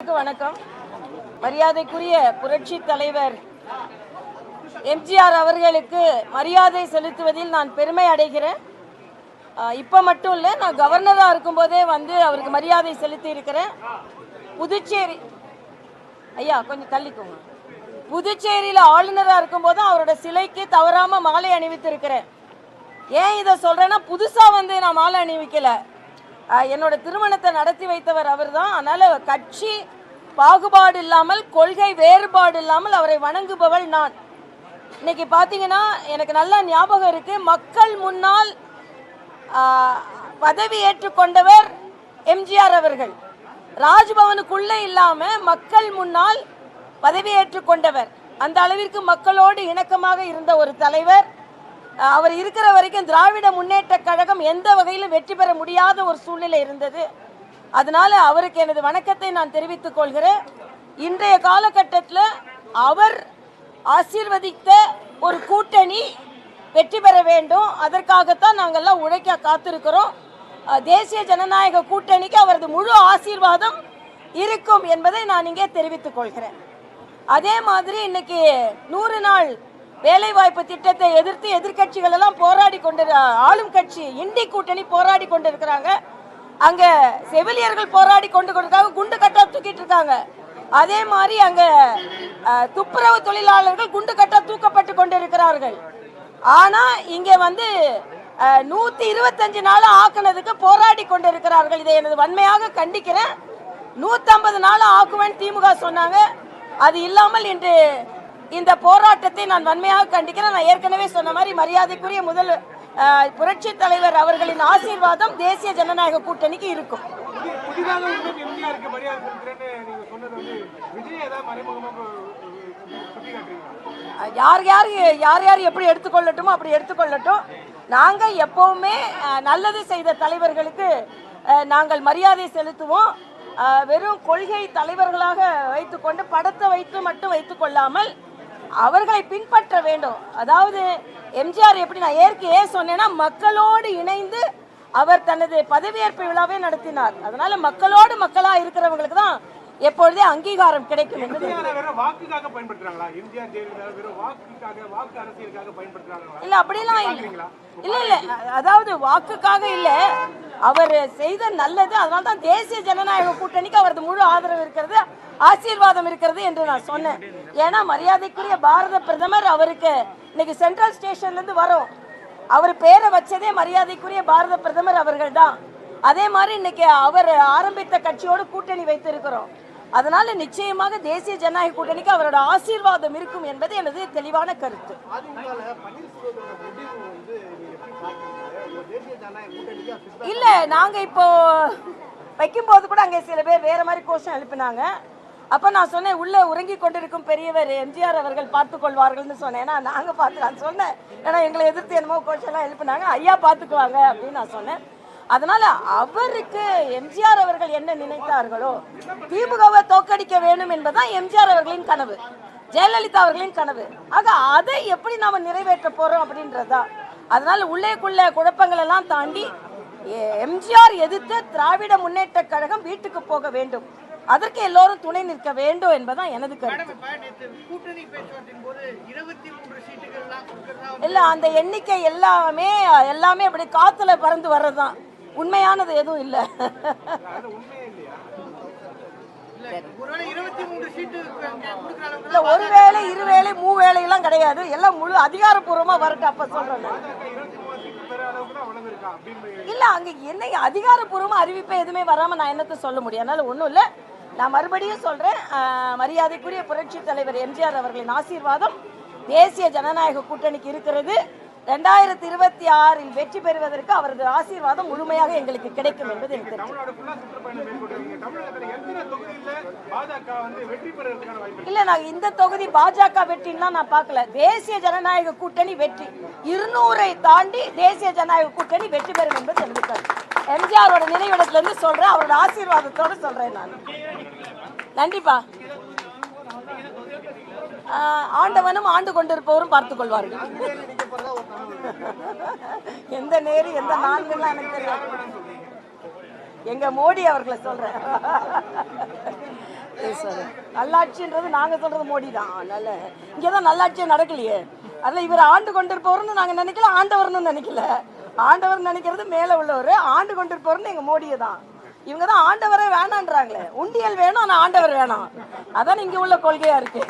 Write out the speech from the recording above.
அனைவருக்கும் வணக்கம். மரியாதைக்குரிய புரட்சி தலைவர் எம்ஜிஆர் அவர்களுக்கு மரியாதை செலுத்துவதில் நான் பெருமை அடைகிறேன். இப்போ மட்டும் இல்லை, நான் கவர்னராக இருக்கும்போதே வந்து அவருக்கு மரியாதை செலுத்தி இருக்கிறேன். புதுச்சேரி ஐயா கொஞ்சம் தள்ளிக்கோங்க. புதுச்சேரியில் ஆளுநராக இருக்கும்போதும் அவரோட சிலைக்கு தவறாமல் மாலை அணிவித்திருக்கிறேன். ஏன் இதை சொல்கிறேன்னா, புதுசாக வந்து நான் மாலை அணிவிக்கலை. என்னோட திருமணத்தை நடத்தி வைத்தவர் அவர் தான். அதனால் கட்சி பாகுபாடு இல்லாமல், கொள்கை வேறுபாடு இல்லாமல் அவரை வணங்குபவள் நான். இன்னைக்கு பார்த்தீங்கன்னா எனக்கு நல்லா ஞாபகம் இருக்குது, மக்கள் முன்னால் பதவி ஏற்றுக்கொண்டவர் எம்ஜிஆர் அவர்கள். ராஜ்பவனுக்குள்ளே இல்லாமல் மக்கள் முன்னால் பதவி ஏற்றுக்கொண்டவர். அந்த அளவிற்கு மக்களோடு இணக்கமாக இருந்த ஒரு தலைவர். அவர் இருக்கிற வரைக்கும் திராவிட முன்னேற்ற கழகம் எந்த வகையிலும் வெற்றி பெற முடியாத ஒரு சூழ்நிலை இருந்தது. அதனால அவருக்கு எனது வணக்கத்தை நான் தெரிவித்துக் கொள்கிறேன். இன்றைய காலகட்டத்தில் அவர் ஆசீர்வதித்த ஒரு கூட்டணி வெற்றி பெற வேண்டும். அதற்காகத்தான் நாங்கள்லாம் உழைக்க காத்திருக்கிறோம். தேசிய ஜனநாயக கூட்டணிக்கு அவரது முழு ஆசீர்வாதம் இருக்கும் என்பதை நான் இங்கே தெரிவித்துக் கொள்கிறேன். அதே மாதிரி இன்னைக்கு 100 நாள் வேலைவாய்ப்பு திட்டத்தை எதிர்த்து எதிர்கட்சிகள் எல்லாம் போராடி கொண்டு, ஆளும் கட்சி இண்டி கூட்டணி போராடி கொண்டு இருக்கிறாங்க. அங்க செவிலியர்கள் போராடி கொண்டு இருக்காங்க, குண்டு கட்டா தூக்கிட்டு இருக்காங்க. அதே மாதிரி அங்க துப்புரவு தொழிலாளர்கள் குண்டு கட்டா தூக்கப்பட்டு கொண்டு இருக்கிறார்கள். ஆனா இங்க வந்து 125 நாள் ஆக்குனதுக்கு போராடி கொண்டு இருக்கிறார்கள். இதை எனது வன்மையாக கண்டிக்கிறேன். 150 நாள் ஆக்குவேன் திமுக சொன்னாங்க. அது இல்லாமல் இன்று இந்த போராட்டத்தை நான் வன்மையாக கண்டிக்கிறேன். நான் ஏற்கனவே சொன்ன மாதிரி மரியாதைக்குரிய புரட்சி தலைவர் அவர்களின் ஆசீர்வாதம் தேசிய ஜனநாயக கூட்டணிக்கு இருக்கும். யார் யார் எப்படி எடுத்துக்கொள்ளட்டுமோ அப்படி எடுத்துக்கொள்ளட்டும். நாங்கள் எப்பவுமே நல்லது செய்த தலைவர்களுக்கு நாங்கள் மரியாதை செலுத்துவோம். வெறும் கொள்கை தலைவர்களாக வைத்துக்கொண்டு படத்தை வைத்து மட்டும் வைத்துக் கொள்ளாமல் அவர்களை பின்பற்ற வேண்டும். அதாவது எம்ஜிஆர் எப்படி நான் ஏற்கனவே சொன்னேன்னா, மக்களோடு இணைந்து அவர் தனது பதவியேற்பு விழாவை நடத்தினார். அதனால மக்களோடு மக்களா இருக்கிறவங்களுக்கு தான் எப்பொழுதே அங்கீகாரம் கிடைக்கும் என்பது. இல்ல அப்படிலாம் இல்ல, அதாவது வாக்குக்காக இல்ல, அவர் செய்த நல்லது. அதனால தான் தேசிய ஜனநாயக கூட்டணிக்கு அவரது முழு ஆதரவு இருக்கிறது, ஆசீர்வாதம் இருக்கிறது என்று நான் சொன்னேன். ஏன்னா மரியாதைக்குரிய பாரத பிரதமர் அவருக்கு இன்னைக்கு சென்ட்ரல் ஸ்டேஷன்ல இருந்து வரும். அவர் பேரை வச்சதே மரியாதைக்குரிய பாரத பிரதமர் அவர்கள் தான். அதே மாதிரி இன்னைக்கு அவர் ஆரம்பித்த கட்சியோடு கூட்டணி வைத்திருக்கிறோம். அதனால நிச்சயமாக தேசிய ஜனநாயக கூட்டணிக்கு அவரோட ஆசீர்வாதம் இருக்கும் என்பது எனது தெளிவான கருத்து. இல்ல, நாங்க இப்போ வைக்கும் போது கூட அங்கே சில பேர் வேற மாதிரி கோஷம் எழுப்பினாங்க. அப்ப நான் சொன்னேன், உள்ள உறங்கி கொண்டிருக்கும் பெரியவர் எம்ஜிஆர் அவர்கள் பார்த்துக் கொள்வார்கள்னு சொன்னேன். ஏன்னா நாங்க பார்த்து சொன்னேன், ஏன்னா எங்களை எதிர்த்து என்னமோ கோஷம் எல்லாம் எழுப்பினாங்க. ஐயா பார்த்துக்குவாங்க அப்படின்னு நான் சொன்னேன். அதனால அவருக்கு எம்ஜிஆர் அவர்கள் என்ன நினைத்தார்களோ, திமுகவை தோற்கடிக்க வேண்டும் என்பதுதான் எம்ஜிஆர் அவர்களின் கனவு, ஜெயலலிதா அவர்களின் கனவு. ஆக அதை எப்படி நாம நிறைவேற்ற போறோம் அப்படின்றதா. அதனால உள்ளேக்குள்ள குழப்பங்கள் எல்லாம் தாண்டி எம்ஜிஆர் எதிர்த்து திராவிட முன்னேற்ற கழகம் வீட்டுக்கு போக வேண்டும். அதற்கு எல்லோரும் துணை நிற்க வேண்டும் என்பதுதான் எனது கருத்து. இல்ல, அந்த எண்ணிக்கை எல்லாமே அப்படி காத்துல பறந்து வர்றதுதான், உண்மையானது எதுவும் இல்லை. ஒருவேளை இருவேளை மூவேளை எல்லாம் கிடையாது, எல்லாம் முழு அதிகாரப்பூர்வமா வரட்டும் அப்ப சொல்றேன். இல்ல, அங்க என்ன அதிகாரப்பூர்வமா அறிவிப்பை எதுவுமே வராம நான் என்னத்த சொல்ல முடியும். அதனால ஒண்ணும் இல்ல, நான் மறுபடியும் சொல்றேன், மரியாதைக்குரிய புரட்சி தலைவர் எம்ஜிஆர் அவர்களின் ஆசீர்வாதம் தேசிய ஜனநாயக கூட்டணிக்கு இருக்கிறது. 2026 வெற்றி பெறுவதற்கு அவரது ஆசீர்வாதம் முழுமையாக எங்களுக்கு கிடைக்கும் என்பது எனக்கு தெரியும். இல்ல, நான் இந்த தொகுதி பாஜக வெற்றின்னா நான் பார்க்கல. தேசிய ஜனநாயக கூட்டணி வெற்றி 200 தாண்டி தேசிய ஜனநாயக கூட்டணி வெற்றி பெறும் என்பது எனக்கு கருத்து. எம்ஜிஆரோட நினைவிடத்துல இருந்து சொல்றேன், அவரோட ஆசீர்வாதத்தோடு சொல்றேன் நான். நன்றிப்பா. ஆண்டவனும் ஆண்டு கொண்டிருப்பவரும் பார்த்துக் கொள்வார்கள். எந்த நேரு எந்த நான்குலாம் எனக்கு தெரியாது. எங்க மோடி அவர்களை சொல்றேன். நல்லாட்சின்றது நாங்க சொல்றது மோடி தான். அதனால இங்கதான் நல்லாட்சியே நடக்கலையே. அதில் இவர் ஆண்டு கொண்டிருப்பவர்னு நாங்க நினைக்கல, ஆண்டவர்னு நினைக்கல. ஆண்டவர் நினைக்கிறது மேல உள்ளவர், ஆண்டு கொண்டிருப்பவர்னு எங்க மோடியை தான். இவங்க தான் ஆண்டவரே வேணான்றாங்களே. உண்டியல் வேணும், ஆனா ஆண்டவர் வேணாம். அதான் இங்க உள்ள கொள்கையா இருக்கு.